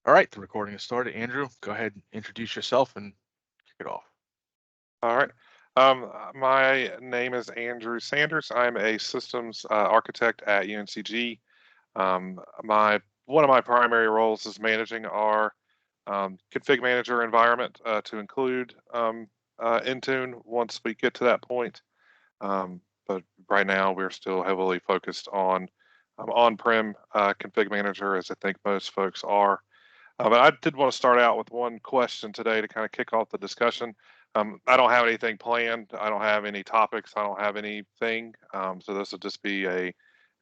All right, the recording is started. Andrew, go ahead and introduce yourself and kick it off. All right. My name is Andrew Sanders. I'm a systems architect at UNCG. One of my primary roles is managing our config manager environment to include Intune once we get to that point. But right now, we're still heavily focused on on-prem config manager, as I think most folks are. But I did want to start out with one question today to kind of kick off the discussion. I don't have anything planned. I don't have any topics. I don't have anything. So this will just be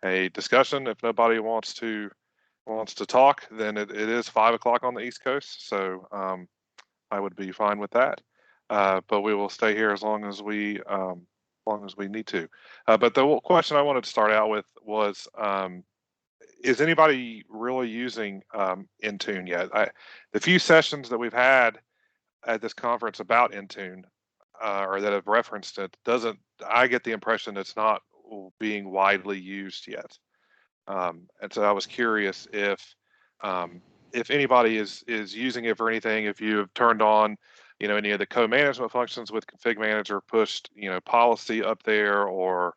a discussion. If nobody wants to talk, then it is 5 o'clock on the East Coast. So I would be fine with that. But we will stay here as long as we need to. But the question I wanted to start out with was is anybody really using Intune yet? The few sessions that we've had at this conference about Intune or that have referenced it, doesn't I get the impression it's not being widely used yet. And so I was curious if anybody is using it for anything, if you have turned on, any of the co-management functions with Config Manager, pushed, policy up there, or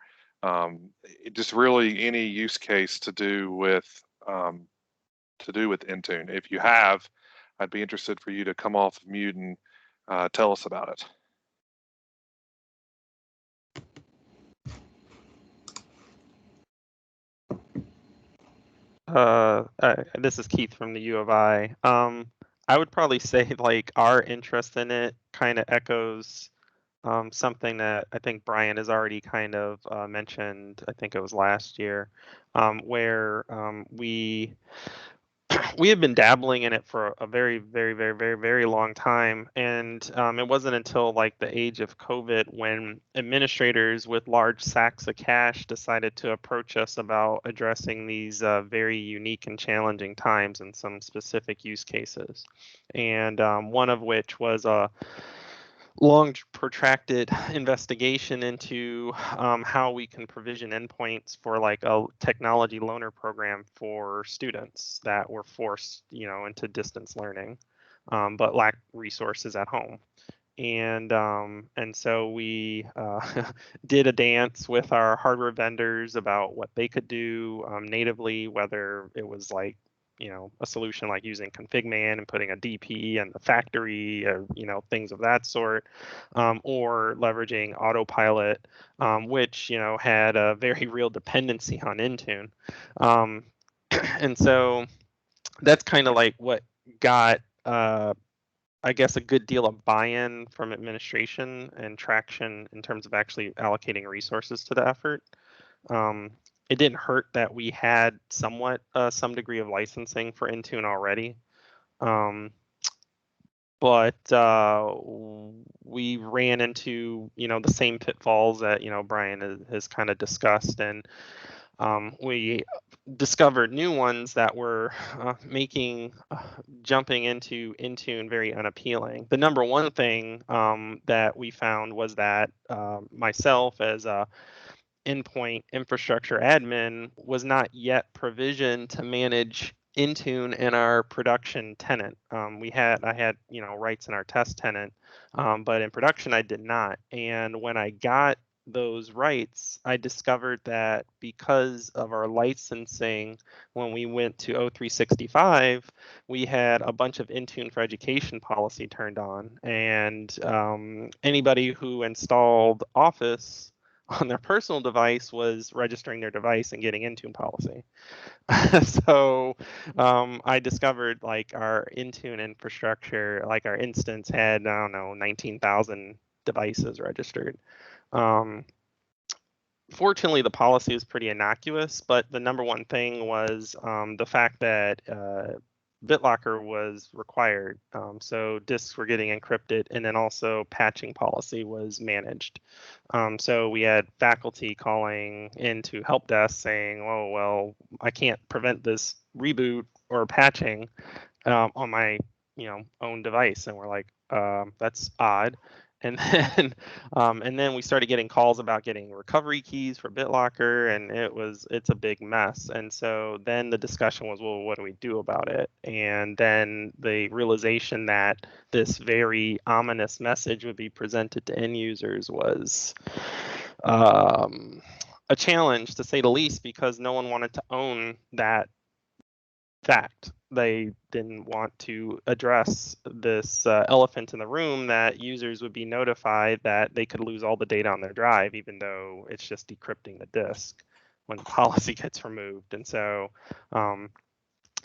just really any use case to do with Intune. If you have, I'd be interested for you to come off mute and tell us about it. This is Keith from the U of I. I would probably say like our interest in it kind of echoes something that I think Brian has already kind of mentioned. I think it was last year, where we had been dabbling in it for a very, very, very, very, very long time, and it wasn't until like the age of COVID when administrators with large sacks of cash decided to approach us about addressing these very unique and challenging times and some specific use cases, and one of which was a long protracted investigation into how we can provision endpoints for like a technology loaner program for students that were forced into distance learning, but lack resources at home. And so we did a dance with our hardware vendors about what they could do natively, whether it was like a solution like using config man and putting a DP in the factory, or things of that sort, or leveraging autopilot, which had a very real dependency on Intune. And so that's kind of like what got I guess a good deal of buy-in from administration and traction in terms of actually allocating resources to the effort. It didn't hurt that we had somewhat some degree of licensing for Intune already, but we ran into the same pitfalls that Brian has kind of discussed, and we discovered new ones that were making jumping into Intune very unappealing. The number one thing that we found was that myself as a endpoint infrastructure admin was not yet provisioned to manage Intune in our production tenant. I had rights in our test tenant, but in production I did not. And when I got those rights, I discovered that because of our licensing, when we went to O365, we had a bunch of Intune for Education policy turned on, and anybody who installed Office on their personal device was registering their device and getting Intune policy. So I discovered like our Intune infrastructure, like our instance had, I don't know, 19,000 devices registered. Fortunately, the policy is pretty innocuous, but the number one thing was the fact that BitLocker was required. So disks were getting encrypted, and then also patching policy was managed. So we had faculty calling into help desk saying, oh, well, I can't prevent this reboot or patching on my own device. And we're like, that's odd. and then we started getting calls about getting recovery keys for BitLocker, and it's a big mess. And so then the discussion was, well, what do we do about it? And then the realization that this very ominous message would be presented to end users was a challenge, to say the least, because no one wanted to own that fact. They didn't want to address this elephant in the room, that users would be notified that they could lose all the data on their drive, even though it's just decrypting the disk when the policy gets removed. And so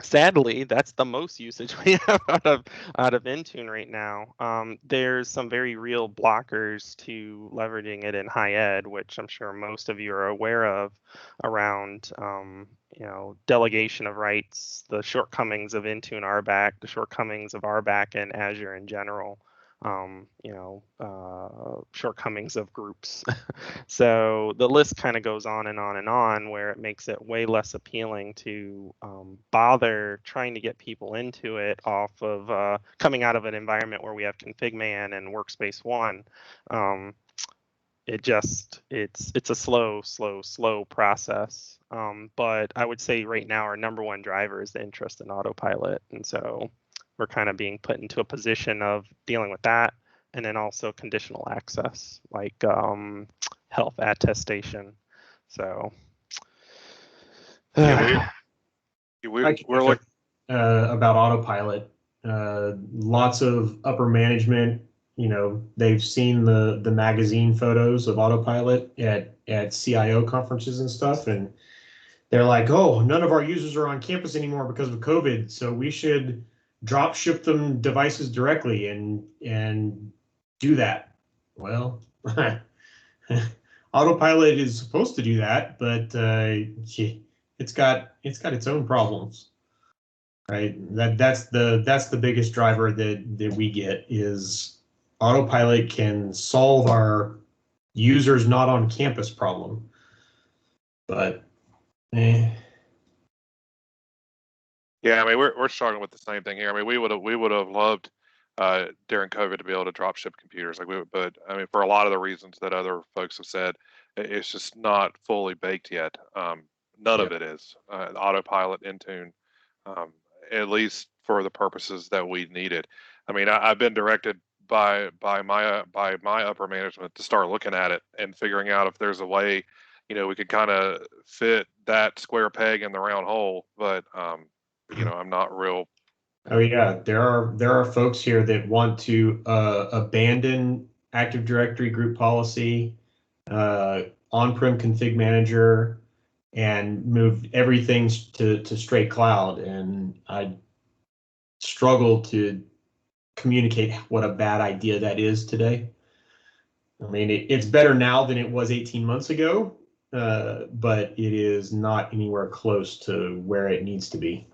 sadly, that's the most usage we have out of Intune right now. There's some very real blockers to leveraging it in high ed, which I'm sure most of you are aware of, around delegation of rights, the shortcomings of Intune RBAC, the shortcomings of RBAC and Azure in general, shortcomings of groups. So the list kind of goes on and on and on, where it makes it way less appealing to bother trying to get people into it off of coming out of an environment where we have ConfigMan and Workspace ONE. It's a slow process. But I would say right now our number one driver is the interest in autopilot. And so we're kind of being put into a position of dealing with that, and then also conditional access, like health attestation. So Yeah, I can talk about autopilot. Lots of upper management, they've seen the magazine photos of autopilot at CIO conferences and stuff, and they're like, oh, none of our users are on campus anymore because of COVID, so we should drop ship them devices directly and do that. Well, autopilot is supposed to do that, but it's got its own problems, right? That's the biggest driver that we get is autopilot can solve our users not on campus problem, but Yeah, I mean we're struggling with the same thing here. I mean we would have loved during COVID to be able to drop ship computers, but I mean for a lot of the reasons that other folks have said, it's just not fully baked yet. None of it is. Autopilot, Intune, at least for the purposes that we needed. I mean I've been directed by my upper management to start looking at it and figuring out if there's a way, we could kind of fit that square peg in the round hole, but I'm not real. Oh yeah, there are folks here that want to abandon Active Directory group policy, on-prem config manager, and move everything to straight cloud. And I struggle to communicate what a bad idea that is today. I mean, it's better now than it was 18 months ago, but it is not anywhere close to where it needs to be.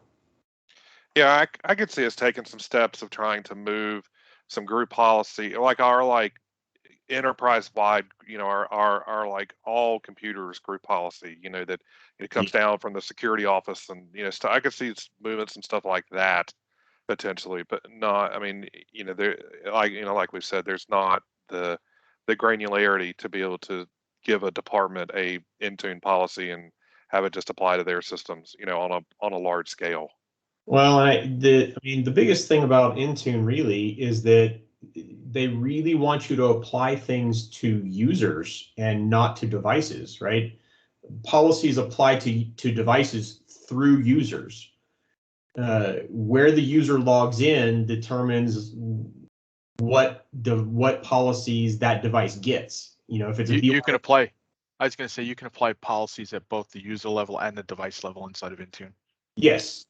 Yeah, I could see us taking some steps of trying to move some group policy, like our enterprise wide, our like all computers group policy, that it comes down from the security office, and I could see moving some stuff like that potentially, but not. I mean, there like we've said, there's not the granularity to be able to give a department a Intune policy and have it just apply to their systems, on a large scale. Well, the biggest thing about Intune really is that they really want you to apply things to users and not to devices, right? Policies apply to devices through users. Where the user logs in determines what policies that device gets. If it's you can apply. I was going to say you can apply policies at both the user level and the device level inside of Intune. Yes,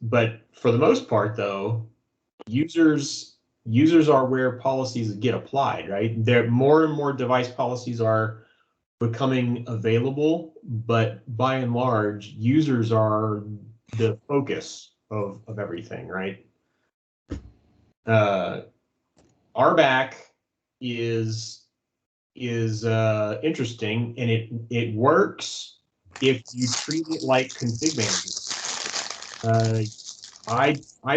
but for the most part, though, users are where policies get applied, right? There more and more device policies are becoming available, but by and large, users are the focus of everything, right? RBAC is interesting, and it works if you treat it like config manager. I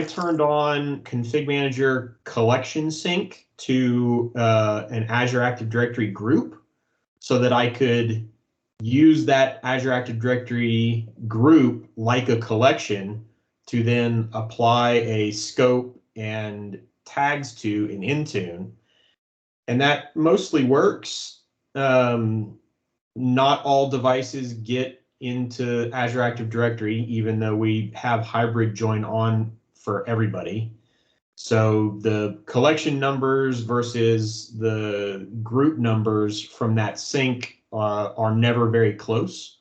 turned on Config Manager collection sync to an Azure Active Directory group so that I could use that Azure Active Directory group like a collection to then apply a scope and tags to in Intune. And that mostly works. Not all devices get into Azure Active Directory, even though we have hybrid join on for everybody. So the collection numbers versus the group numbers from that sync are never very close.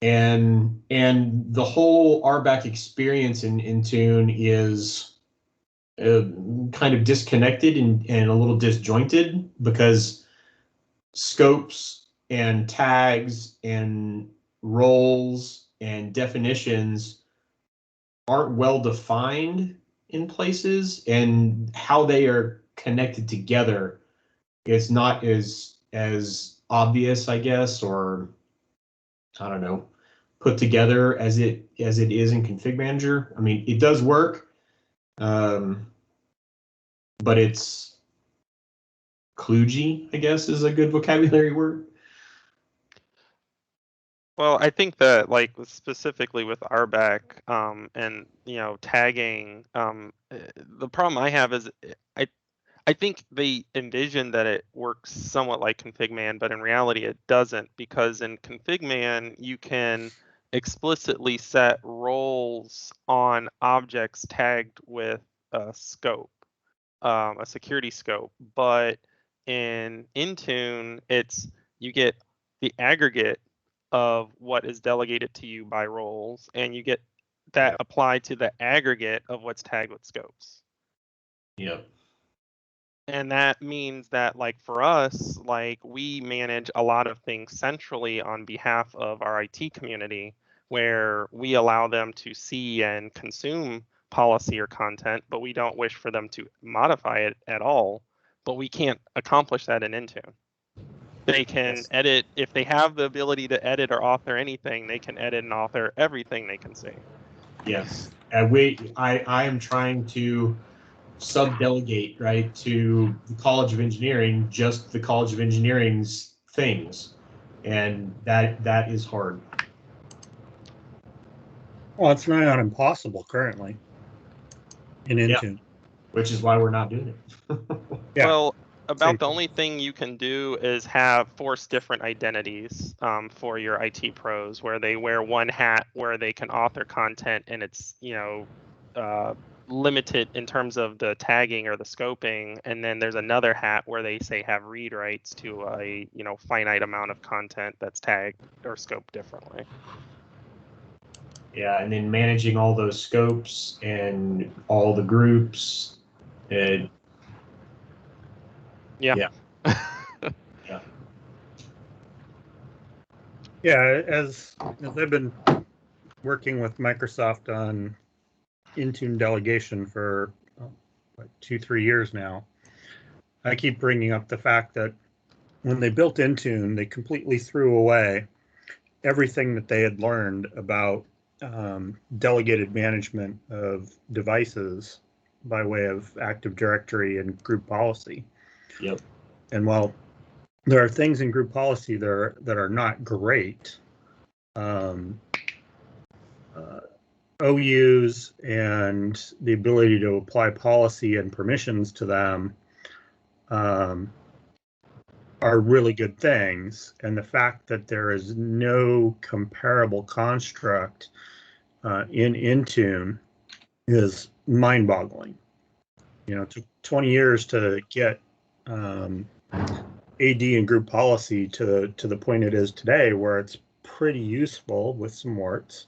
And the whole RBAC experience in Intune is kind of disconnected and a little disjointed because scopes and tags and roles and definitions aren't well defined in places, and how they are connected together is not as obvious, I guess, or I don't know, put together as it is in Config Manager. I mean, it does work, but it's kludgy, I guess, is a good vocabulary word. Well, I think that like specifically with RBAC and tagging, the problem I have is I think they envision that it works somewhat like ConfigMan, but in reality it doesn't, because in ConfigMan you can explicitly set roles on objects tagged with a scope, a security scope, but in Intune you get the aggregate of what is delegated to you by roles, and you get that applied to the aggregate of what's tagged with scopes. Yep. And that means that, like, for us, like, we manage a lot of things centrally on behalf of our IT community, where we allow them to see and consume policy or content, but we don't wish for them to modify it at all. But we can't accomplish that in Intune. They can edit, if they have the ability to edit or author anything, they can edit and author everything they can see. Yes. I am trying to sub-delegate, right, to the College of Engineering, just the College of Engineering's things. And that is hard. Well, it's not impossible currently in Intune. Which is why we're not doing it. Yeah. Well, about the only thing you can do is force different identities for your IT pros, where they wear one hat where they can author content, and it's limited in terms of the tagging or the scoping, and then there's another hat where they say have read rights to a finite amount of content that's tagged or scoped differently. Yeah, and then managing all those scopes and all the groups. Yeah. Yeah. Yeah, as I've been working with Microsoft on Intune delegation for 2-3 years now, I keep bringing up the fact that when they built Intune, they completely threw away everything that they had learned about delegated management of devices by way of Active Directory and group policy. Yep. And while there are things in group policy that are not great, OUs and the ability to apply policy and permissions to them are really good things. And the fact that there is no comparable construct in Intune is mind-boggling. It took 20 years to get AD and group policy to the point it is today, where it's pretty useful with some warts.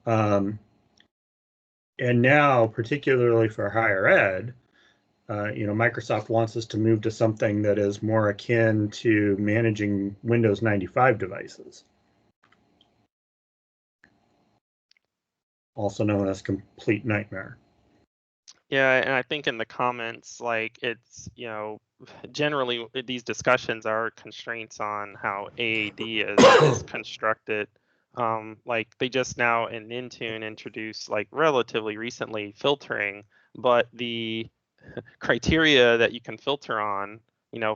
And now, particularly for higher ed, Microsoft wants us to move to something that is more akin to managing Windows 95 devices, also known as complete nightmare. Yeah, and I think in the comments, like, it's, generally these discussions are constraints on how AAD is constructed. Like they just now in Intune introduced like relatively recently filtering, but the criteria that you can filter on,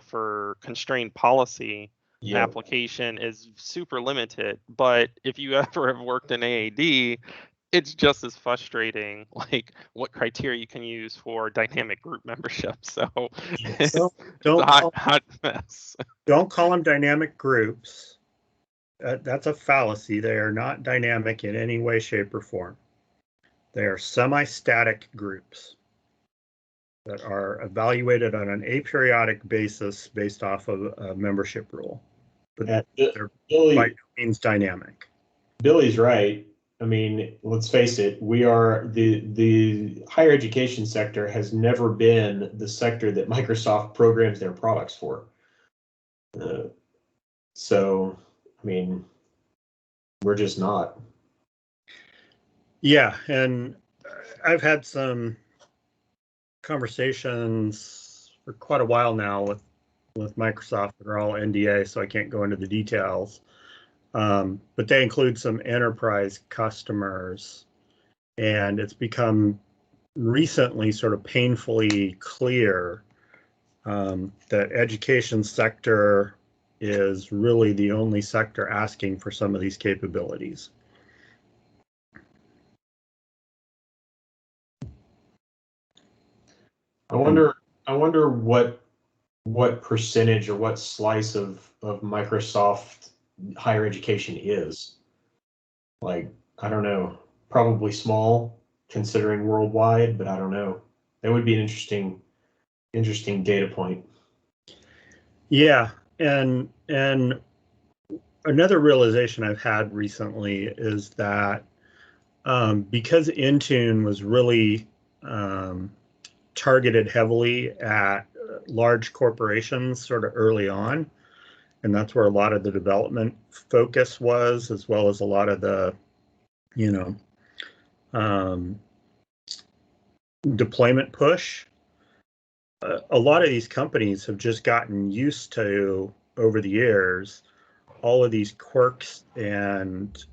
for constrained policy Yeah. application is super limited. But if you ever have worked in AAD, it's just as frustrating, like what criteria you can use for dynamic group membership. So it's a hot mess. Don't call them dynamic groups. That's a fallacy. They are not dynamic in any way, shape, or form. They are semi-static groups that are evaluated on an aperiodic basis based off of a membership rule. But they're by no means dynamic. Billy's right. I mean, let's face it, we are the higher education sector has never been the sector that Microsoft programs their products for. So, I mean, we're just not. Yeah, and I've had some conversations for quite a while now with Microsoft that are all NDA, so I can't go into the details. But they include some enterprise customers, and it's become recently sort of painfully clear that education sector is really the only sector asking for some of these capabilities. I wonder what percentage or what slice of Microsoft higher education is. Like, I don't know, probably small considering worldwide, but I don't know. That would be an interesting data point. Yeah, and another realization I've had recently is that because Intune was really targeted heavily at large corporations sort of early on, and that's where a lot of the development focus was, as well as a lot of the, deployment push. A lot of these companies have just gotten used to, over the years, all of these quirks and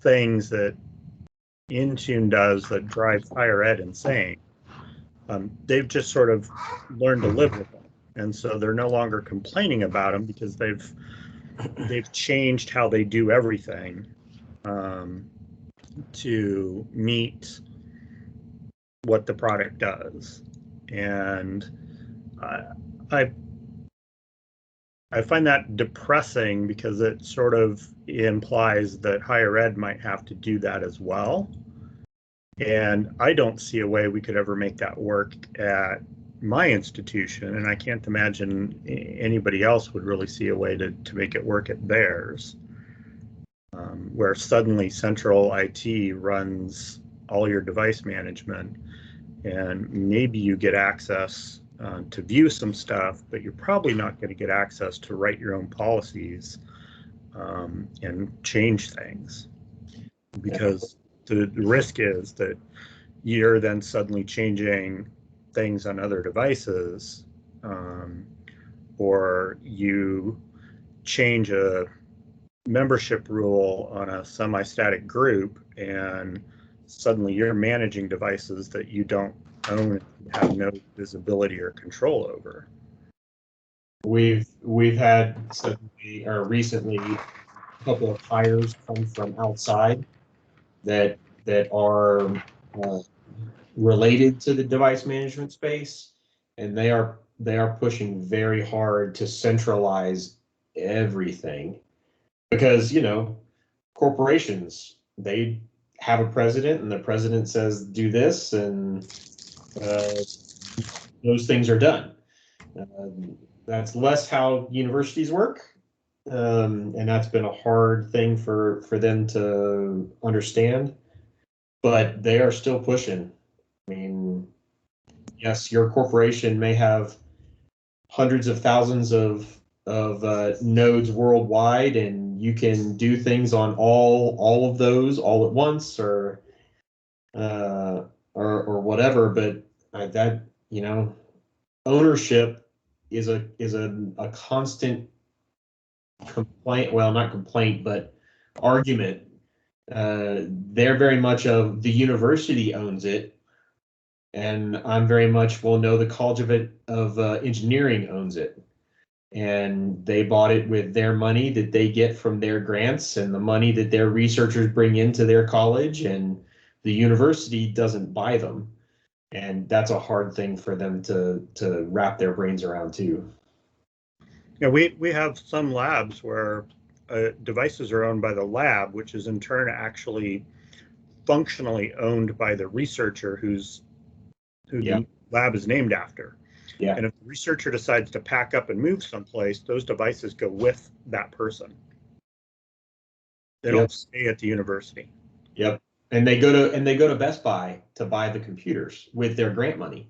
things that Intune does that drive higher ed insane. They've just sort of learned to live with them, and so they're no longer complaining about them because they've changed how they do everything to meet what the product does. And I find that depressing because it sort of implies that higher ed might have to do that as well. And I don't see a way we could ever make that work at my institution, and I can't imagine anybody else would really see a way to make it work at theirs, where suddenly central IT runs all your device management, and maybe you get access to view some stuff, but you're probably not going to get access to write your own policies and change things, because the risk is that you're then suddenly changing things on other devices, or you change a membership rule on a semi-static group, and suddenly you're managing devices that you don't own and have no visibility or control over. We've had recently a couple of hires come from outside that are related to the device management space, and they are pushing very hard to centralize everything, because corporations, they have a president, and the president says do this, and those things are done. That's less how universities work, and that's been a hard thing for them to understand, but they are still pushing. I mean, yes, your corporation may have hundreds of thousands of nodes worldwide, and you can do things on all of those all at once, or whatever. But that ownership is a constant complaint, well, not complaint, but argument. They're very much of the university owns it, and I'm very much, well, no, the College of Engineering owns it. And they bought it with their money that they get from their grants and the money that their researchers bring into their college, and the university doesn't buy them. And that's a hard thing for them to wrap their brains around too. Yeah, we have some labs where devices are owned by the lab, which is in turn actually functionally owned by the researcher who Yeah. the lab is named after. Yeah. And if the researcher decides to pack up and move someplace, those devices go with that person. They Yep. don't stay at the university. Yep. And they go to Best Buy to buy the computers with their grant money.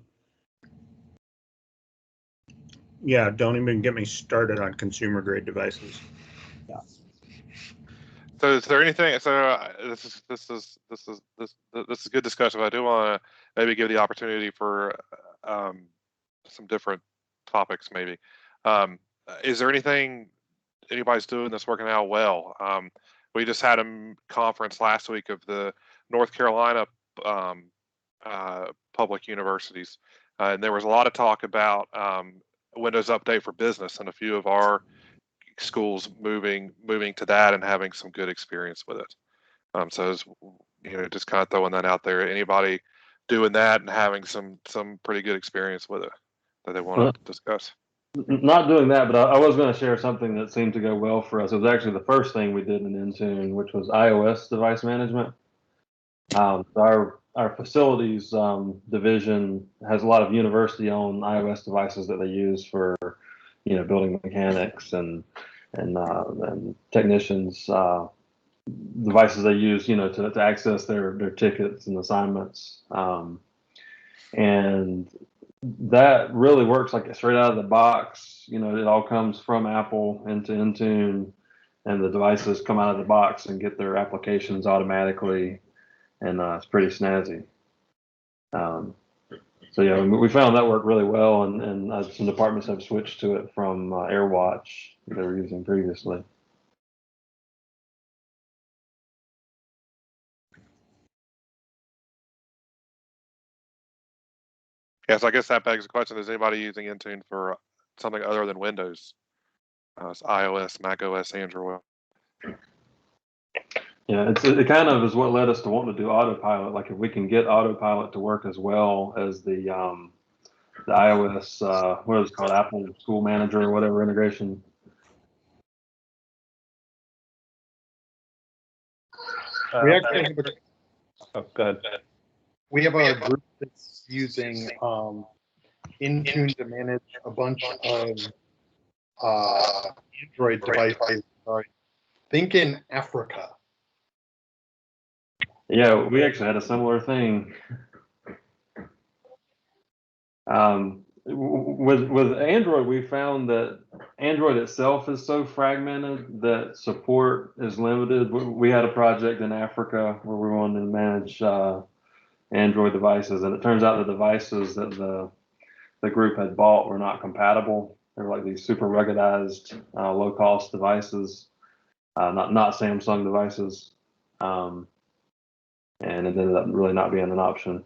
Yeah, don't even get me started on consumer grade devices. Yeah. So is there anything? So this is good discussion. But I do want to maybe give the opportunity for some different topics. Maybe is there anything anybody's doing that's working out well? We just had a conference last week of the North Carolina public universities, and there was a lot of talk about Windows Update for Business, and a few of our schools moving to that and having some good experience with it. So it's, just kind of throwing that out there. Anybody doing that and having some pretty good experience with it that they want to discuss? Not doing that, but I was going to share something that seemed to go well for us. It was actually the first thing we did in Intune, which was iOS device management. Our facilities division has a lot of university-owned iOS devices that they use for, building mechanics and technicians. Devices they use, to access their tickets and assignments. And that really works like straight out of the box. It all comes from Apple into Intune, and the devices come out of the box and get their applications automatically, and it's pretty snazzy. So yeah, we found that worked really well, and some departments have switched to it from AirWatch that they were using previously. Yeah, so I guess that begs the question: is anybody using Intune for something other than Windows? It's iOS, Mac OS, Android. Yeah, it kind of is what led us to want to do autopilot. Like if we can get autopilot to work as well as the iOS, what is it called, Apple School Manager or whatever integration. We actually have go ahead. we have a group that's using Intune to manage a bunch of Android devices. I think in Africa. Yeah, we actually had a similar thing. With Android, we found that Android itself is so fragmented that support is limited. We had a project in Africa where we wanted to manage Android devices, and it turns out the devices that the group had bought were not compatible. They were like these super ruggedized, low-cost devices, not Samsung devices, and it ended up really not being an option.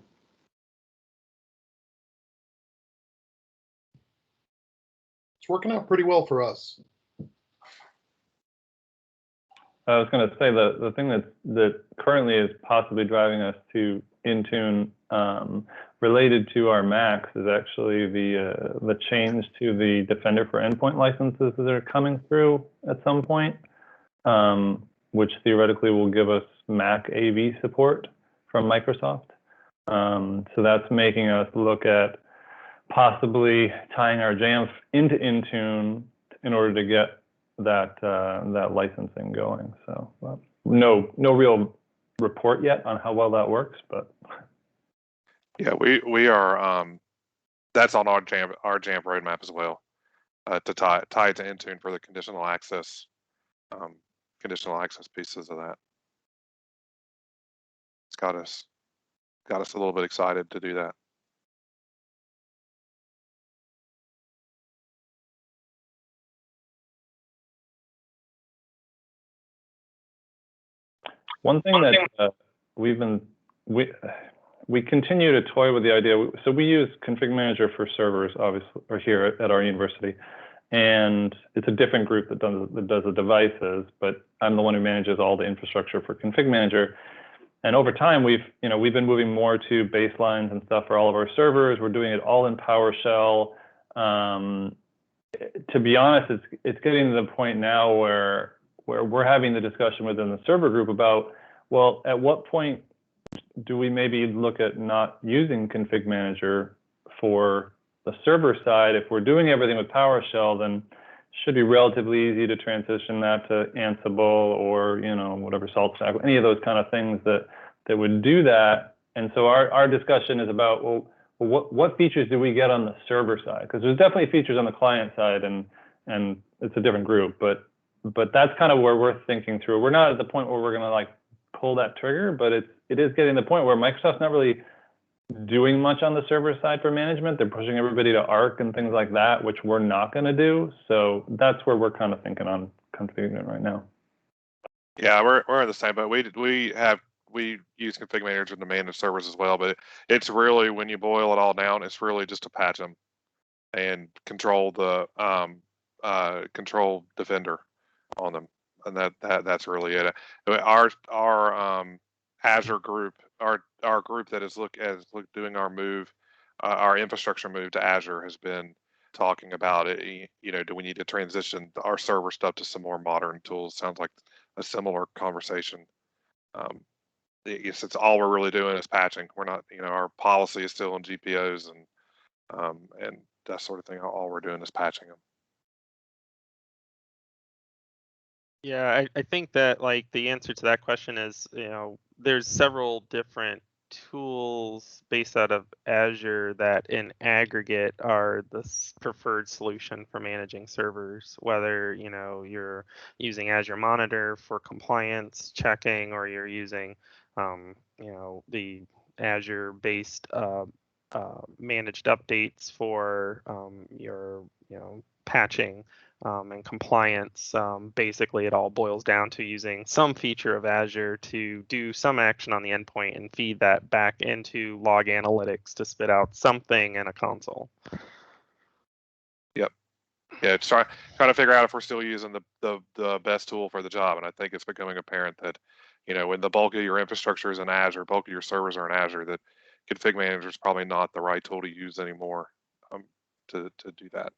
It's working out pretty well for us. I was going to say the thing that currently is possibly driving us to Intune related to our Macs is actually the change to the Defender for Endpoint licenses that are coming through at some point, which theoretically will give us Mac AV support from Microsoft. So that's making us look at possibly tying our Jamf into Intune in order to get that licensing going. So no real report yet on how well that works, but yeah, we are that's on our Jamf roadmap as well, to tie it to Intune for the conditional access pieces of that. It's got us a little bit excited to do that. One thing that we continue to toy with the idea. So we use Config Manager for servers, obviously, or here at our university, and it's a different group that does the devices. But I'm the one who manages all the infrastructure for Config Manager. And over time, we've been moving more to baselines and stuff for all of our servers. We're doing it all in PowerShell. To be honest, it's getting to the point now where we're having the discussion within the server group about, well, at what point do we maybe look at not using Config Manager for the server side? If we're doing everything with PowerShell, then it should be relatively easy to transition that to Ansible or, whatever, SaltStack, any of those kind of things that would do that. And so our discussion is about, well, what features do we get on the server side? Because there's definitely features on the client side, and it's a different group, but that's kind of where we're thinking through. We're not at the point where we're going to like pull that trigger, but it is getting to the point where Microsoft's not really doing much on the server side for management. They're pushing everybody to Arc and things like that, which we're not going to do. So that's where we're kind of thinking on configuring it right now. Yeah, we're in the same boat. We use Config Manager to manage servers as well, but it's really, when you boil it all down, it's really just to patch them and control the control Defender on them, and that's really it. Our Azure group, our group that is doing our move, our infrastructure move to Azure, has been talking about it. Do we need to transition our server stuff to some more modern tools? Sounds like a similar conversation. Yes, it's all we're really doing is patching. We're not, our policy is still on GPOs and that sort of thing. All we're doing is patching them. Yeah, I think that like the answer to that question is, there's several different tools based out of Azure that in aggregate are the preferred solution for managing servers, whether you're using Azure Monitor for compliance checking, or you're using the Azure based managed updates for your patching and compliance. Basically, it all boils down to using some feature of Azure to do some action on the endpoint and feed that back into log analytics to spit out something in a console. Yep. Yeah, it's trying to figure out if we're still using the best tool for the job. And I think it's becoming apparent that, when the bulk of your infrastructure is in Azure, bulk of your servers are in Azure, that Config Manager is probably not the right tool to use anymore to do that.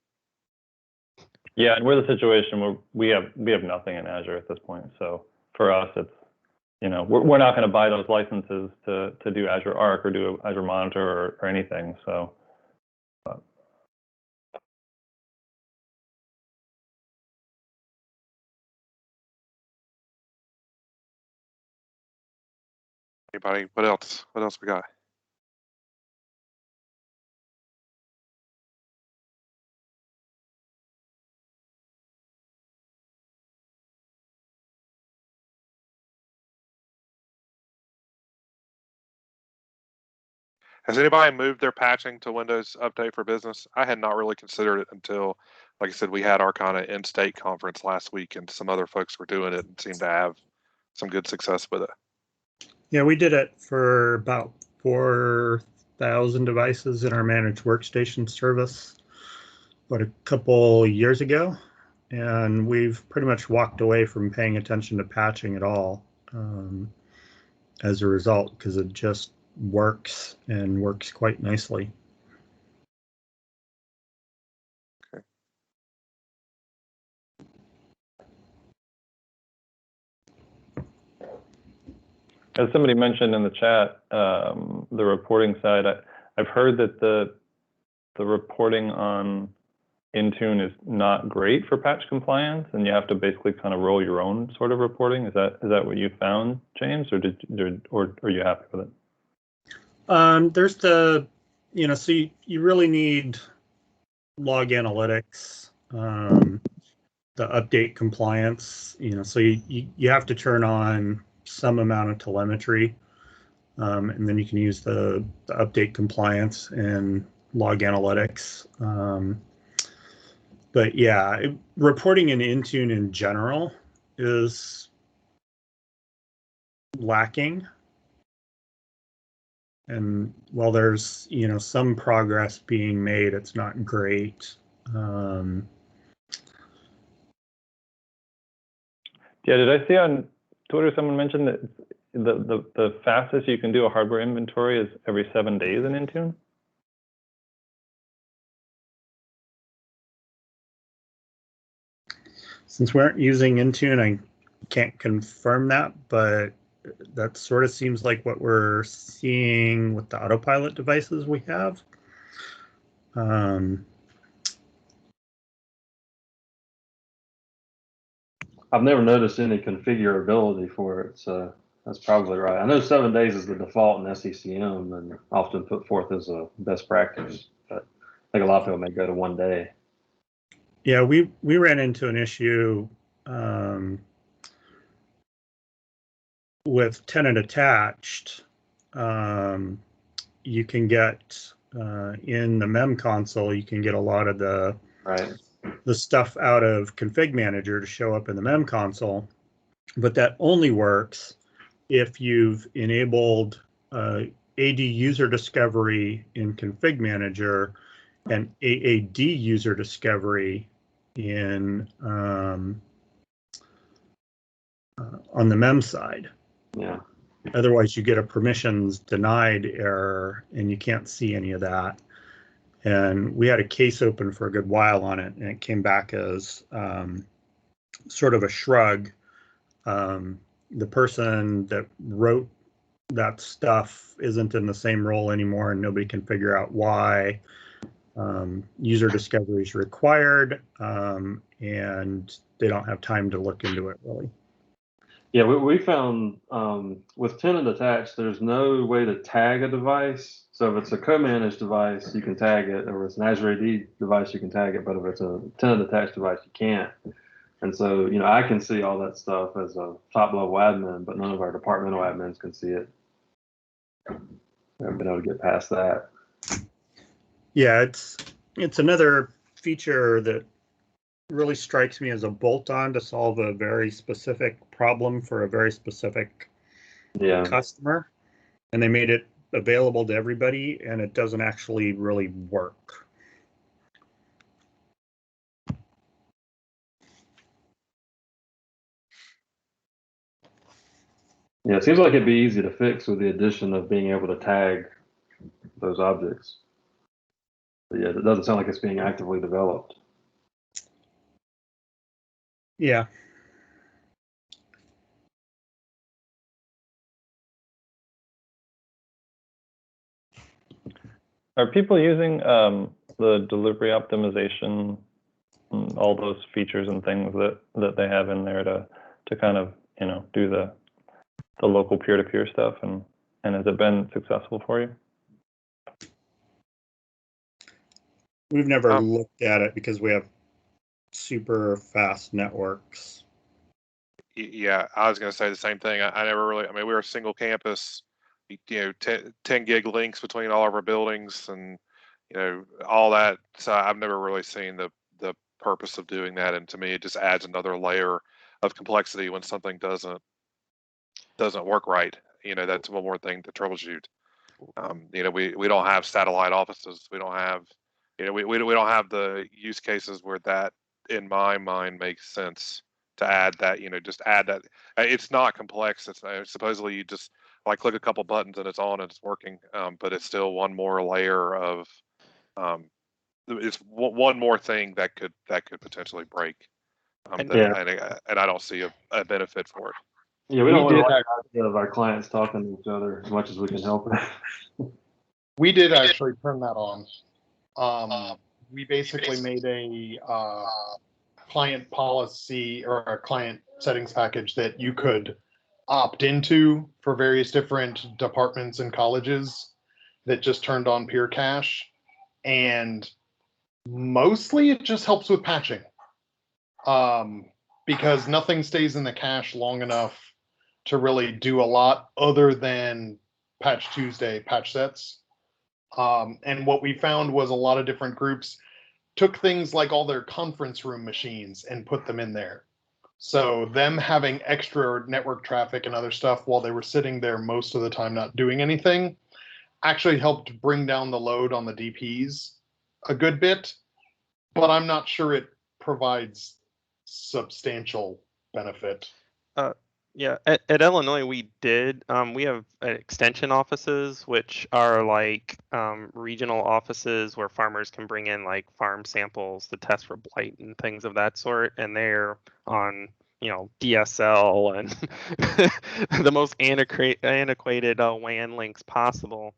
Yeah, and we're the situation where we have nothing in Azure at this point. So for us, it's we're not going to buy those licenses to do Azure Arc or do Azure Monitor or anything. So. Anybody? What else? What else we got? Has anybody moved their patching to Windows Update for Business? I had not really considered it until, like I said, we had our kind of in-state conference last week, and some other folks were doing it and seemed to have some good success with it. Yeah, we did it for about 4,000 devices in our managed workstation service, a couple years ago, and we've pretty much walked away from paying attention to patching at all as a result, because it just works and works quite nicely. Okay. As somebody mentioned in the chat, the reporting side, I've heard that the reporting on Intune is not great for patch compliance, and you have to basically kind of roll your own sort of reporting. Is that what you found, James, or are you happy with it? There's so you really need log analytics, the update compliance, so you have to turn on some amount of telemetry, and then you can use the update compliance and log analytics. But yeah, reporting in Intune in general is lacking. And while there's, some progress being made, it's not great. Yeah, did I see on Twitter someone mentioned that the fastest you can do a hardware inventory is every 7 days in Intune? Since we aren't using Intune, I can't confirm that, but that sort of seems like what we're seeing with the autopilot devices we have. I've never noticed any configurability for it, so that's probably right. I know 7 days is the default in SECM and often put forth as a best practice, but I think a lot of people may go to 1 day. Yeah, we ran into an issue with tenant attached. You can get in the mem console, you can get a lot of the stuff out of config manager to show up in the mem console, but that only works if you've enabled AD user discovery in config manager and AAD user discovery in on the mem side. Yeah. Otherwise, you get a permissions denied error, and you can't see any of that. And we had a case open for a good while on it, and it came back as sort of a shrug. The person that wrote that stuff isn't in the same role anymore, and nobody can figure out why. User discovery is required, and they don't have time to look into it, really. Yeah, we found with tenant attached, there's no way to tag a device. So if it's a co-managed device, you can tag it, or if it's an Azure AD device, you can tag it. But if it's a tenant attached device, you can't. And so, I can see all that stuff as a top level admin, but none of our departmental admins can see it. I haven't been able to get past that. Yeah, it's another feature that really strikes me as a bolt-on to solve a very specific problem for a very specific customer, and they made it available to everybody, and it doesn't actually really work. Yeah, it seems like it'd be easy to fix with the addition of being able to tag those objects. But yeah, it doesn't sound like it's being actively developed. Yeah. Are people using the delivery optimization, and all those features and things that they have in there to kind of do the local peer-to-peer stuff, and has it been successful for you? We've never looked at it because we have super fast networks. Yeah, I was going to say the same thing. I never really, we were a single campus, 10 gig links between all of our buildings and, all that. So I've never really seen the purpose of doing that. And to me, it just adds another layer of complexity when something doesn't work right. That's one more thing to troubleshoot. We don't have satellite offices. We don't have, we don't have the use cases where that, in my mind, makes sense to add that. Just add that. It's not complex. It's supposedly you just click a couple buttons and it's on and it's working. But it's still one more layer of, it's one more thing that could potentially break. And I don't see a benefit for it. Yeah, we don't want to have our clients talking to each other as much as we can help it. We did actually turn that on. We basically made a client policy or a client settings package that you could opt into for various different departments and colleges that just turned on peer cache. And mostly it just helps with patching. Because nothing stays in the cache long enough to really do a lot other than Patch Tuesday patch sets. And what we found was a lot of different groups took things like all their conference room machines and put them in there. So them having extra network traffic and other stuff while they were sitting there most of the time not doing anything actually helped bring down the load on the DPs a good bit, but I'm not sure it provides substantial benefit. Yeah, at Illinois we did. We have extension offices, which are like regional offices where farmers can bring in like farm samples to test for blight and things of that sort, and they're on DSL and the most antiquated WAN links possible.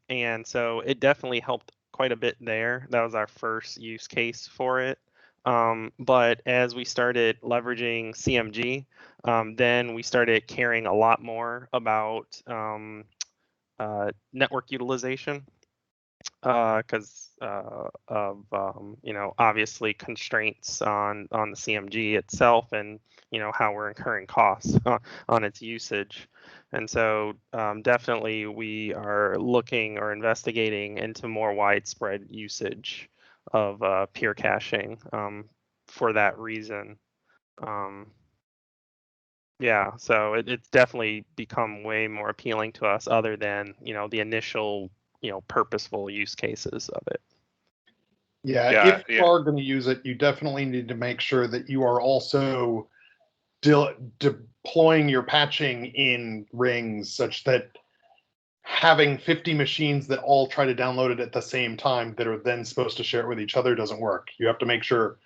And so it definitely helped quite a bit there. That was our first use case for it. But as we started leveraging CMG, then we started caring a lot more about network utilization because of obviously constraints on the CMG itself, and how we're incurring costs on its usage. And so definitely we are looking or investigating into more widespread usage of peer caching for that reason. Yeah, so it's definitely become way more appealing to us other than, the initial, purposeful use cases of it. Yeah, if you are going to use it, you definitely need to make sure that you are also deploying your patching in rings such that having 50 machines that all try to download it at the same time that are then supposed to share it with each other doesn't work. You have to make sure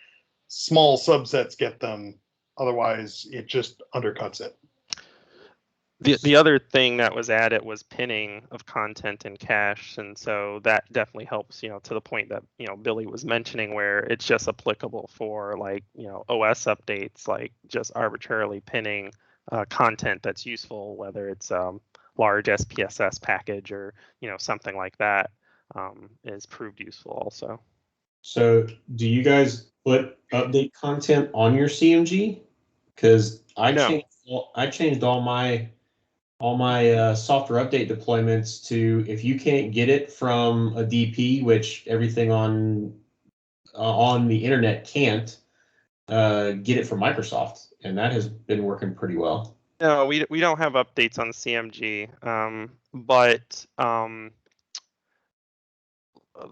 small subsets get them. Otherwise, it just undercuts it. The other thing that was added was pinning of content in cache, and so that definitely helps, to the point that Billy was mentioning, where it's just applicable for like OS updates, like just arbitrarily pinning content that's useful, whether it's large SPSS package or something like that, is proved useful also. So do you guys put update content on your CMG? Because I changed all my software update deployments to, if you can't get it from a DP, which everything on the internet can't, get it from Microsoft, and that has been working pretty well. No, we don't have updates on CMG, but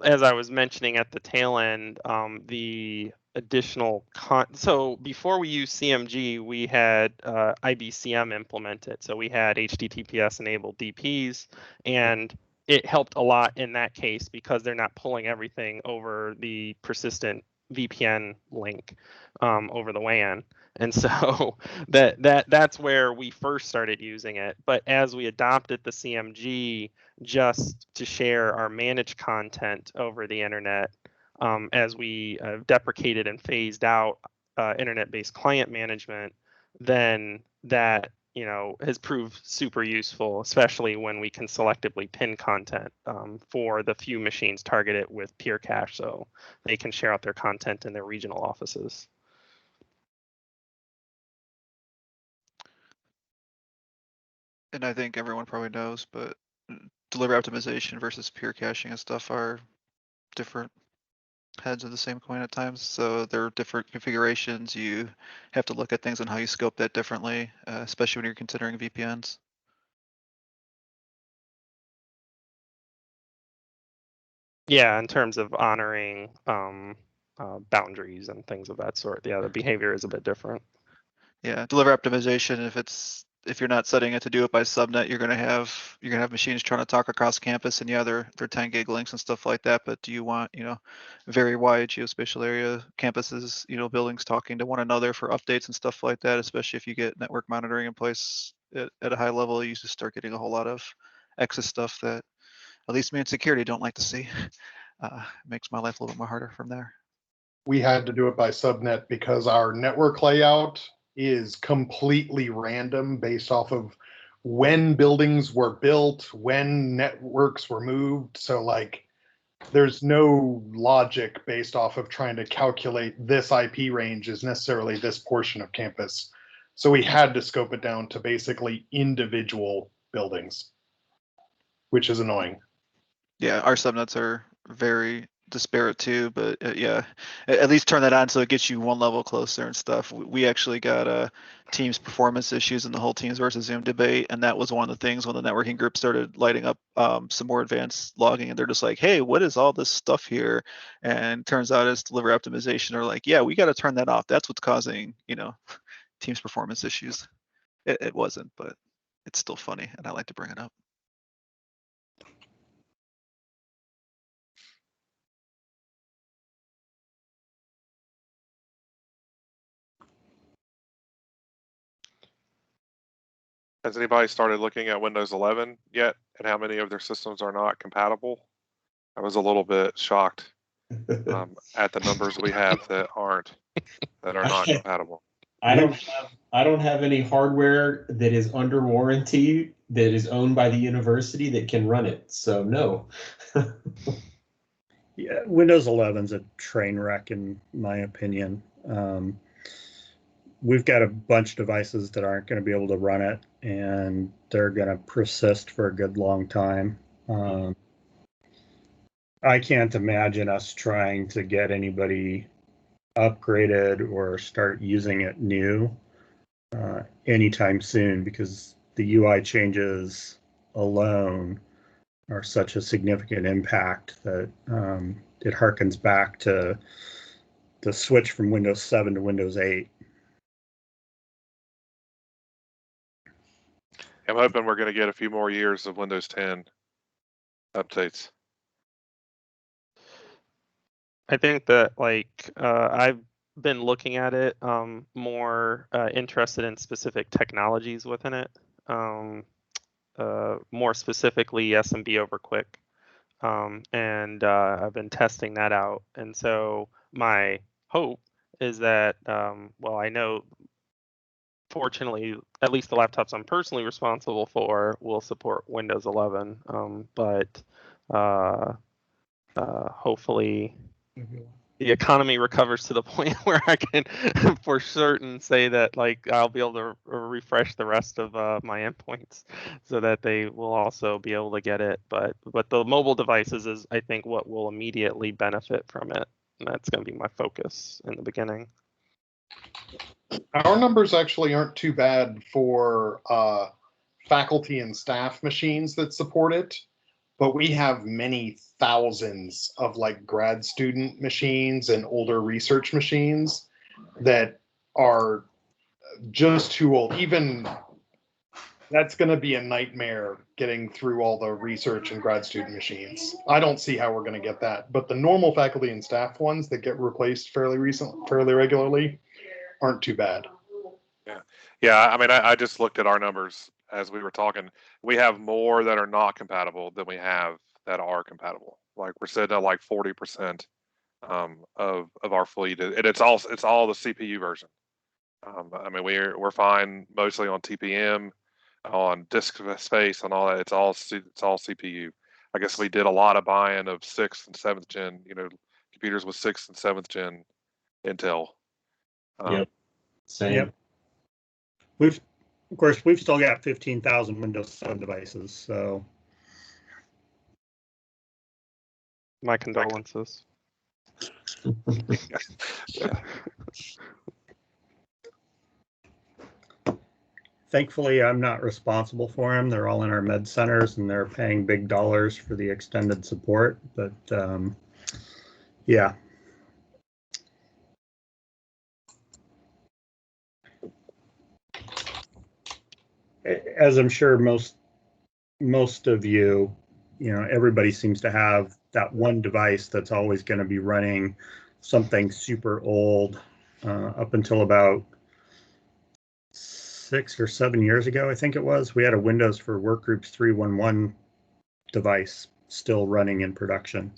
as I was mentioning at the tail end, the additional so before we used CMG, we had IBCM implemented. So we had HTTPS enabled DPs, and it helped a lot in that case because they're not pulling everything over the persistent VPN link over the WAN. And so that's where we first started using it. But as we adopted the CMG just to share our managed content over the internet, as we deprecated and phased out internet-based client management, then that has proved super useful, especially when we can selectively pin content for the few machines targeted with peer cache, so they can share out their content in their regional offices. And I think everyone probably knows, but delivery optimization versus peer caching and stuff are different heads of the same coin at times. So there are different configurations. You have to look at things and how you scope that differently, especially when you're considering VPNs. Yeah, in terms of honoring boundaries and things of that sort. Yeah, the behavior is a bit different. Yeah, delivery optimization, if you're not setting it to do it by subnet, you're gonna have machines trying to talk across campus, and yeah, they're 10 gig links and stuff like that. But do you want very wide geospatial area campuses, buildings talking to one another for updates and stuff like that? Especially if you get network monitoring in place at a high level, you just start getting a whole lot of excess stuff that at least me in security don't like to see. Makes my life a little bit more harder from there. We had to do it by subnet because our network layout is completely random based off of when buildings were built, when networks were moved. So like there's no logic based off of trying to calculate this IP range is necessarily this portion of campus. So we had to scope it down to basically individual buildings, which is annoying. Yeah, our subnets are very disparate too, but yeah, at least turn that on so it gets you one level closer and stuff. We actually got Teams performance issues in the whole Teams versus Zoom debate, and that was one of the things when the networking group started lighting up some more advanced logging, and they're just like, hey, what is all this stuff here? And turns out it's delivery optimization. Or like, yeah, we got to turn that off. That's what's causing, Teams performance issues. It wasn't, but it's still funny, and I like to bring it up. Has anybody started looking at Windows 11 yet, and how many of their systems are not compatible? I was a little bit shocked at the numbers we have that are not compatible. I don't have any hardware that is under warranty that is owned by the university that can run it. So no. Yeah, Windows 11's a train wreck in my opinion. We've got a bunch of devices that aren't going to be able to run it, and they're going to persist for a good long time. I can't imagine us trying to get anybody upgraded or start using it new anytime soon, because the UI changes alone are such a significant impact that it harkens back to the switch from Windows 7 to Windows 8. I'm hoping we're going to get a few more years of Windows 10 updates. I think that I've been looking at it more interested in specific technologies within it. More specifically SMB over Quick. And I've been testing that out. And so my hope is that, well, I know fortunately, at least the laptops I'm personally responsible for will support Windows 11, but hopefully the economy recovers to the point where I can for certain say that I'll be able to refresh the rest of my endpoints so that they will also be able to get it. But the mobile devices is, I think, what will immediately benefit from it. And that's going to be my focus in the beginning. Our numbers actually aren't too bad for faculty and staff machines that support it, but we have many thousands of grad student machines and older research machines that are just too old. Even that's going to be a nightmare getting through all the research and grad student machines. I don't see how we're going to get that, but the normal faculty and staff ones that get replaced fairly regularly aren't too bad. Yeah. I mean, I just looked at our numbers as we were talking. We have more that are not compatible than we have that are compatible. We're sitting at 40% of our fleet, and it's all the CPU version. I mean, we're fine mostly on TPM, on disk space, and all that. It's all CPU. I guess we did a lot of buying of 6th and 7th gen, computers with 6th and 7th gen Intel. Yep. Same. Yep. We've still got 15,000 Windows 7 devices, so my condolences. Thankfully, I'm not responsible for them. They're all in our med centers, and they're paying big dollars for the extended support. But yeah. As I'm sure most of you, everybody seems to have that one device that's always going to be running something super old. Up until about 6 or 7 years ago, I think it was, we had a Windows for Workgroups 3.1.1 device still running in production.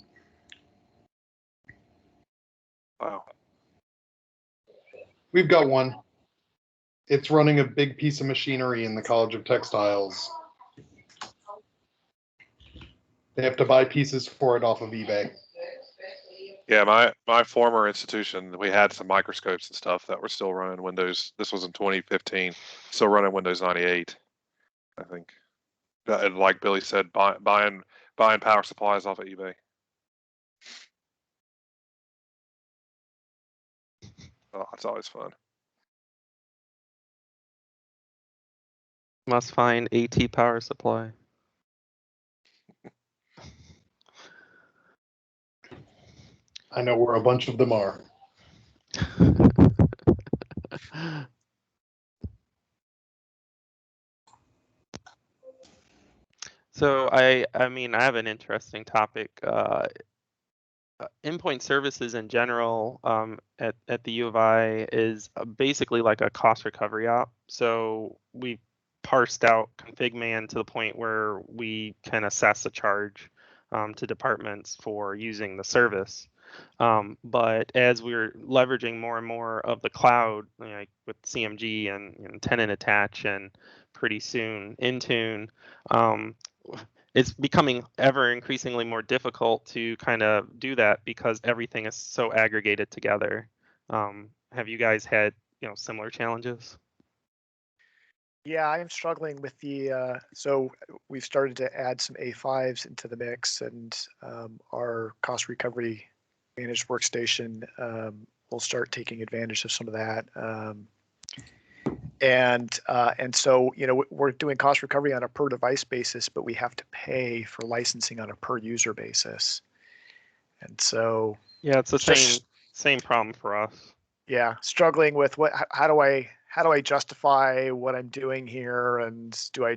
Wow. We've got one. It's running a big piece of machinery in the College of Textiles. They have to buy pieces for it off of eBay. Yeah, my former institution, we had some microscopes and stuff that were still running Windows. This was in 2015, still running Windows 98, I think. Like Billy said, buying power supplies off of eBay. Oh, it's always fun. Must find AT power supply. I know where a bunch of them are. So I mean, I have an interesting topic. Endpoint services in general at the U of I is basically like a cost recovery op. So we parsed out config man to the point where we can assess a charge to departments for using the service. But as we're leveraging more and more of the cloud, like with CMG and tenant attach, and pretty soon Intune, it's becoming ever increasingly more difficult to kind of do that because everything is so aggregated together. Have you guys had similar challenges? Yeah, I'm struggling with the, so we've started to add some A5s into the mix, and our cost recovery managed workstation will start taking advantage of some of that. And so, we're doing cost recovery on a per device basis, but we have to pay for licensing on a per user basis. And so, yeah, it's the same problem for us. Yeah, struggling with how do I justify what I'm doing here, and do I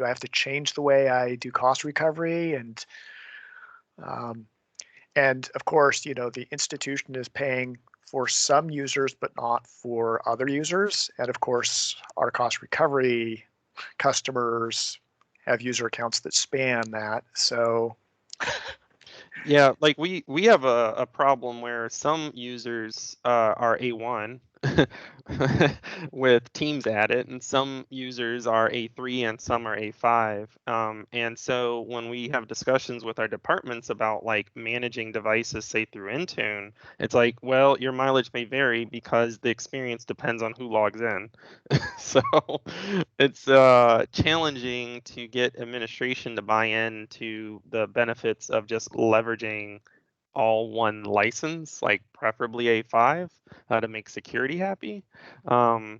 have to change the way I do cost recovery, and of course, the institution is paying for some users but not for other users, and of course our cost recovery customers have user accounts that span that. So yeah, like we have a problem where some users are A1 with Teams added, and some users are A3 and some are A5. And so when we have discussions with our departments about like managing devices, say through Intune, it's like, well, your mileage may vary because the experience depends on who logs in. So it's challenging to get administration to buy in to the benefits of just leveraging all one license, like preferably A5, to make security happy. And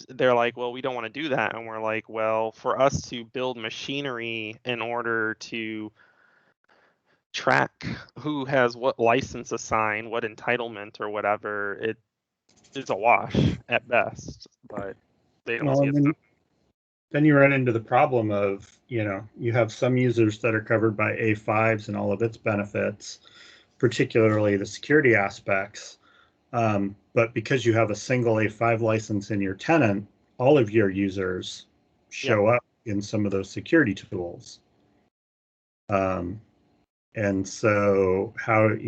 they're like, well, we don't want to do that. And we're like, well, for us to build machinery in order to track who has what license assigned, what entitlement or whatever, it is a wash at best, but they don't see it. Then you run into the problem of, you have some users that are covered by A5s and all of its benefits, particularly the security aspects. But because you have a single A5 license in your tenant, all of your users show up in some of those security tools. And so how do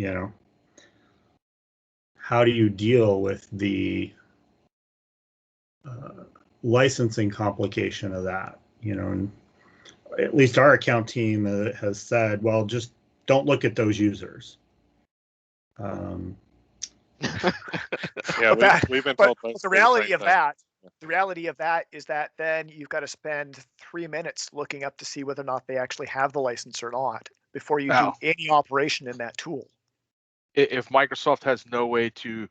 you deal with the licensing complication of that? And at least our account team has said, well, just don't look at those users. Yeah, we've been told. But the reality of that is that then you've got to spend 3 minutes looking up to see whether or not they actually have the license or not before you do any operation in that tool. If Microsoft has no way for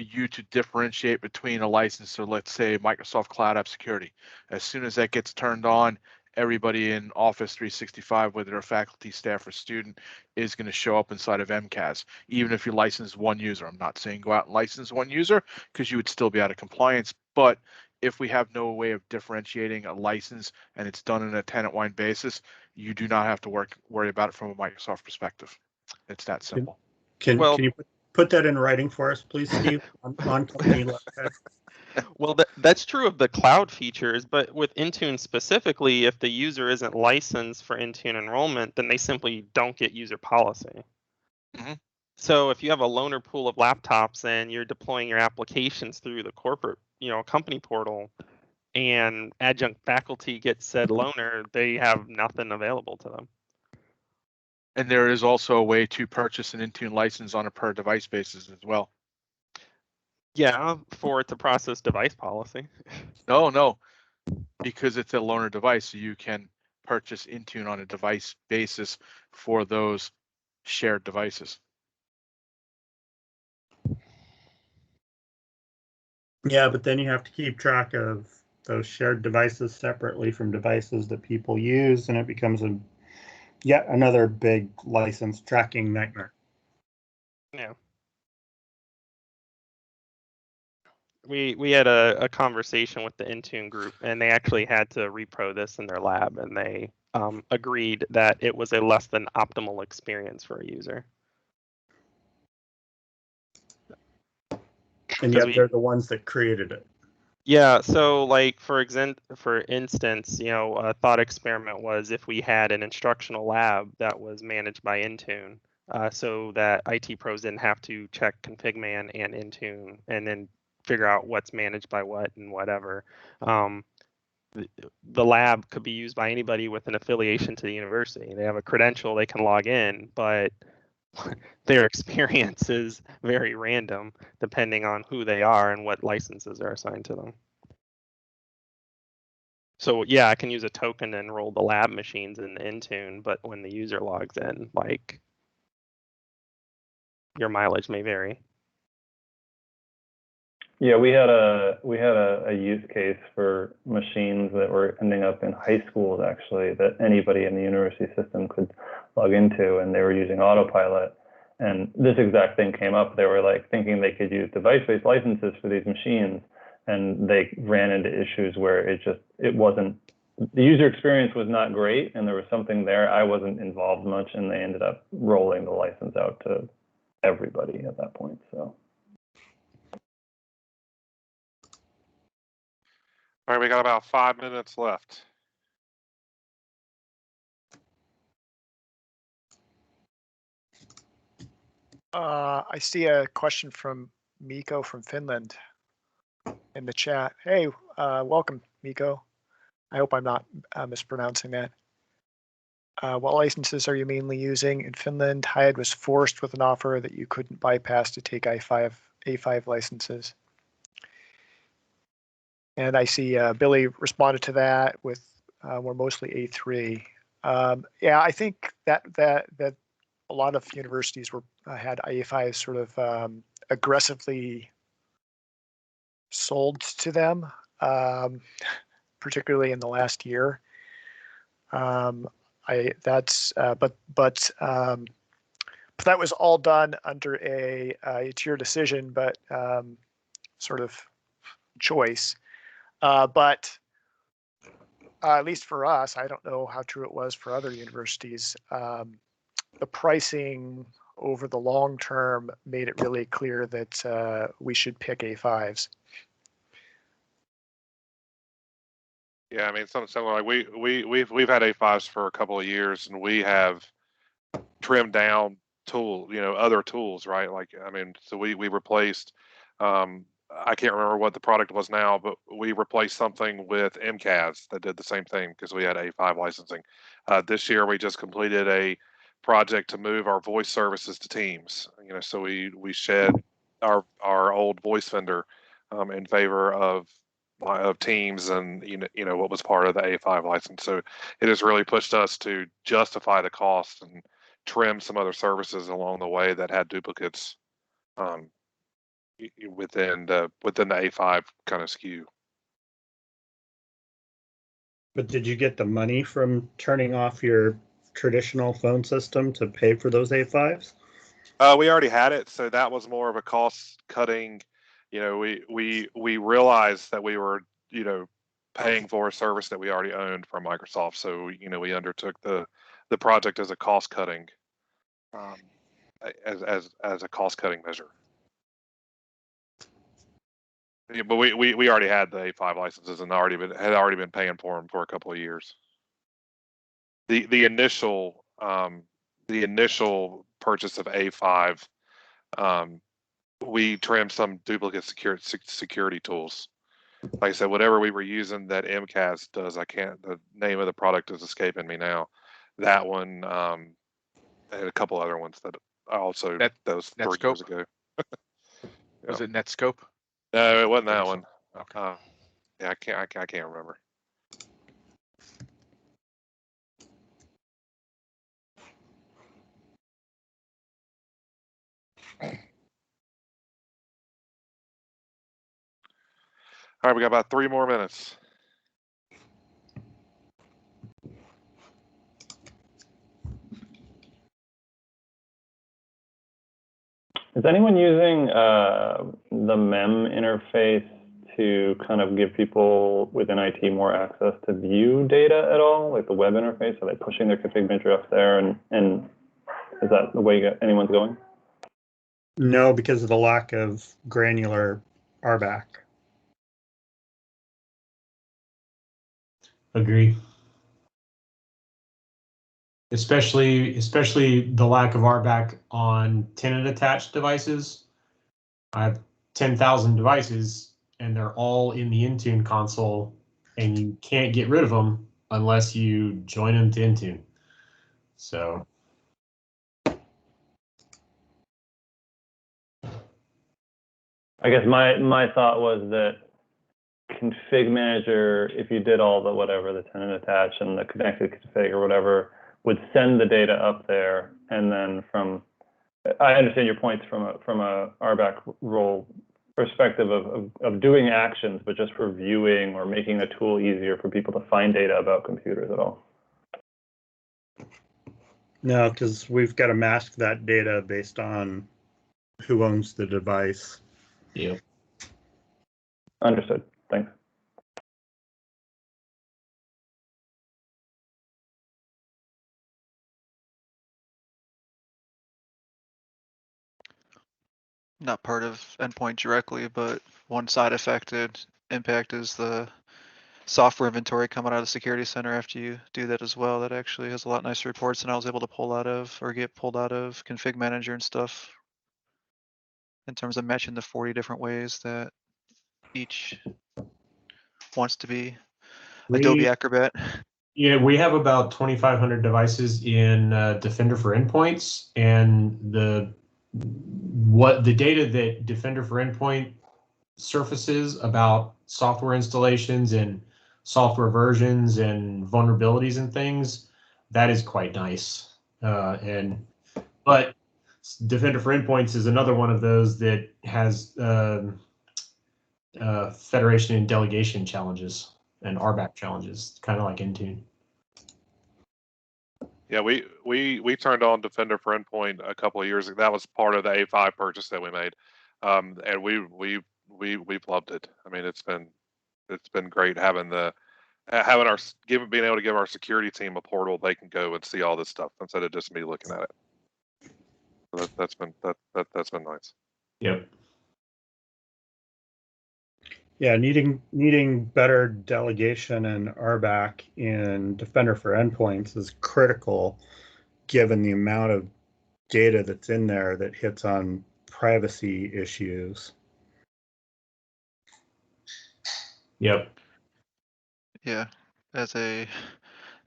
you to differentiate between a license, so let's say Microsoft Cloud App Security, as soon as that gets turned on, everybody in Office 365, whether they're faculty, staff, or student, is going to show up inside of MCAS, even if you license one user. I'm not saying go out and license one user because you would still be out of compliance, but if we have no way of differentiating a license and it's done on a tenant-wide basis, you do not have to worry about it from a Microsoft perspective. It's that simple. Can you put that in writing for us, please, Steve, on company letterhead? Well, that's true of the cloud features, but with Intune specifically, if the user isn't licensed for Intune enrollment, then they simply don't get user policy. Mm-hmm. So if you have a loaner pool of laptops and you're deploying your applications through the corporate, company portal, and adjunct faculty gets said loaner, they have nothing available to them. And there is also a way to purchase an Intune license on a per device basis as well. Yeah, for it to process device policy. No, because it's a loaner device, so you can purchase Intune on a device basis for those shared devices. Yeah, but then you have to keep track of those shared devices separately from devices that people use, and it becomes yet another big license tracking nightmare. Yeah. We had a conversation with the Intune group, and they actually had to repro this in their lab, and they agreed that it was a less than optimal experience for a user. And yet they're the ones that created it. Yeah, so like for instance, a thought experiment was if we had an instructional lab that was managed by Intune, so that IT pros didn't have to check ConfigMan and Intune and then figure out what's managed by what and whatever. The lab could be used by anybody with an affiliation to the university. They have a credential, they can log in, but their experience is very random depending on who they are and what licenses are assigned to them. So yeah, I can use a token to enroll the lab machines in Intune, but when the user logs in, like, your mileage may vary. Yeah, we had a use case for machines that were ending up in high schools, actually, that anybody in the university system could log into, and they were using autopilot. And this exact thing came up. They were like thinking they could use device-based licenses for these machines, and they ran into issues where it wasn't, the user experience was not great, and there was something there. I wasn't involved much, and they ended up rolling the license out to everybody at that point. So. All right, we got about 5 minutes left. I see a question from Miko from Finland in the chat. Hey, welcome, Miko. I hope I'm not mispronouncing that. What licenses are you mainly using in Finland? Hired was forced with an offer that you couldn't bypass to take A5 licenses. And I see Billy responded to that with we're mostly A3. Yeah, I think that a lot of universities had A5 sort of aggressively sold to them, particularly in the last year. But that was all done under it's your decision, but sort of choice. But at least for us, I don't know how true it was for other universities. The pricing over the long term made it really clear that we should pick A5s. Yeah, I mean, something similar. Like we've had A5s for a couple of years, and we have trimmed down other tools, right? Like, I mean, so we replaced. I can't remember what the product was now, but we replaced something with MCAS that did the same thing because we had A5 licensing. This year, we just completed a project to move our voice services to Teams. So we shed our old voice vendor in favor of Teams and what was part of the A5 license. So it has really pushed us to justify the cost and trim some other services along the way that had duplicates within the A5 kind of SKU. But did you get the money from turning off your traditional phone system to pay for those A5s? We already had it, so that was more of a cost cutting. We realized that we were paying for a service that we already owned from Microsoft, so we undertook the project as a cost cutting as a cost cutting measure. Yeah, but we already had the A5 licenses and had already been paying for them for a couple of years. The initial purchase of A5, we trimmed some duplicate security tools. Like I said, whatever we were using that MCAS does, the name of the product is escaping me now. That one, and a couple other ones that also that was 3 years ago. Was it Netscope? No, it wasn't that one. Okay. Yeah, I can't remember. All right, we got about 3 more minutes. Is anyone using the MEM interface to kind of give people within IT more access to view data at all, like the web interface? Are they pushing their config manager up there, and is that the way anyone's going? No, because of the lack of granular RBAC. Agree. Especially the lack of RBAC on tenant attached devices. I have 10,000 devices and they're all in the Intune console, and you can't get rid of them unless you join them to Intune. So I guess my thought was that config manager, if you did all the whatever, the tenant attach and the connected config or whatever, would send the data up there, and then I understand your points from a RBAC role perspective of doing actions, but just for viewing or making the tool easier for people to find data about computers at all. No, because we've got to mask that data based on who owns the device. Yep. Understood. Thanks. Not part of Endpoint directly, but one side affected impact is the software inventory coming out of the security center after you do that as well. That actually has a lot nicer reports than I was able to pull out of or get pulled out of config manager and stuff, in terms of matching the 40 different ways that each wants to be Adobe Acrobat. Yeah, we have about 2,500 devices in Defender for Endpoints, and the data that Defender for Endpoint surfaces about software installations and software versions and vulnerabilities and things, that is quite nice. But Defender for Endpoints is another one of those that has federation and delegation challenges and RBAC challenges, kind of like Intune. Yeah, we turned on Defender for Endpoint a couple of years ago. That was part of the A5 purchase that we made, and we've loved it. I mean, it's been great having being able to give our security team a portal they can go and see all this stuff instead of just me looking at it. So that's been nice. Yep. Yeah, needing better delegation and RBAC in Defender for Endpoints is critical, given the amount of data that's in there that hits on privacy issues. Yep. Yeah, as a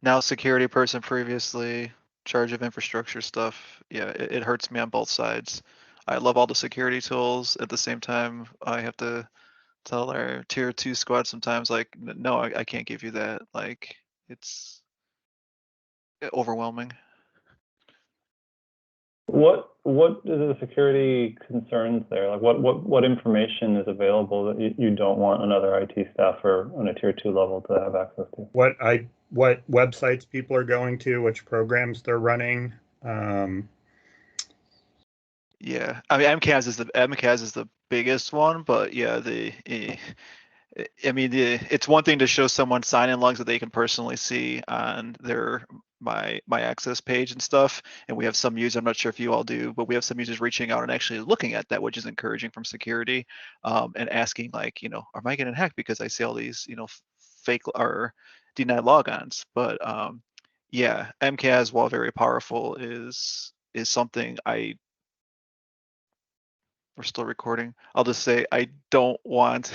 now security person, previously charge of infrastructure stuff, yeah, it hurts me on both sides. I love all the security tools. At the same time, I have to tell our tier 2 squad sometimes, like, no, I can't give you that. Like, it's overwhelming. What is the security concerns there? Like what information is available that you don't want another IT staffer on a tier 2 level to have access to? What websites people are going to, which programs they're running. Yeah, I mean, MCAS is the biggest one, but yeah, it's one thing to show someone sign-in logs that they can personally see on their my access page and stuff. And we have some users, I'm not sure if you all do, but we have some users reaching out and actually looking at that, which is encouraging from security, and asking, like, am I getting hacked because I see all these, fake or denied logons. But yeah, MCAS, while very powerful, is something we're still recording. I'll just say I don't want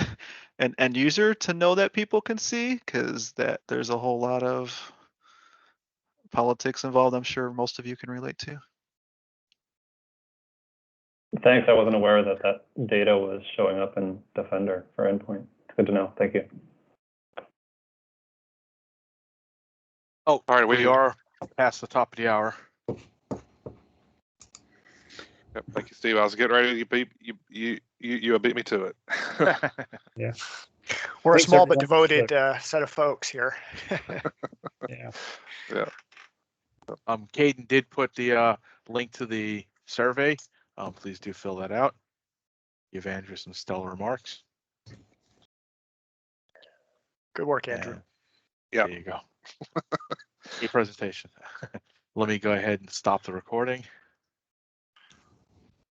an end user to know that people can see, because there's a whole lot of politics involved. I'm sure most of you can relate to. Thanks. I wasn't aware that data was showing up in Defender for Endpoint. It's good to know. Thank you. Oh, all right. We are past the top of the hour. Yep, thank you, Steve. I was getting ready. You beat me to it. Yeah. We're a Thanks, small but everyone. devoted set of folks here. Yeah. Caden did put the link to the survey. Please do fill that out. Give Andrew some stellar remarks. Good work, Andrew. And Yeah. there you go. A presentation. Let me go ahead and stop the recording.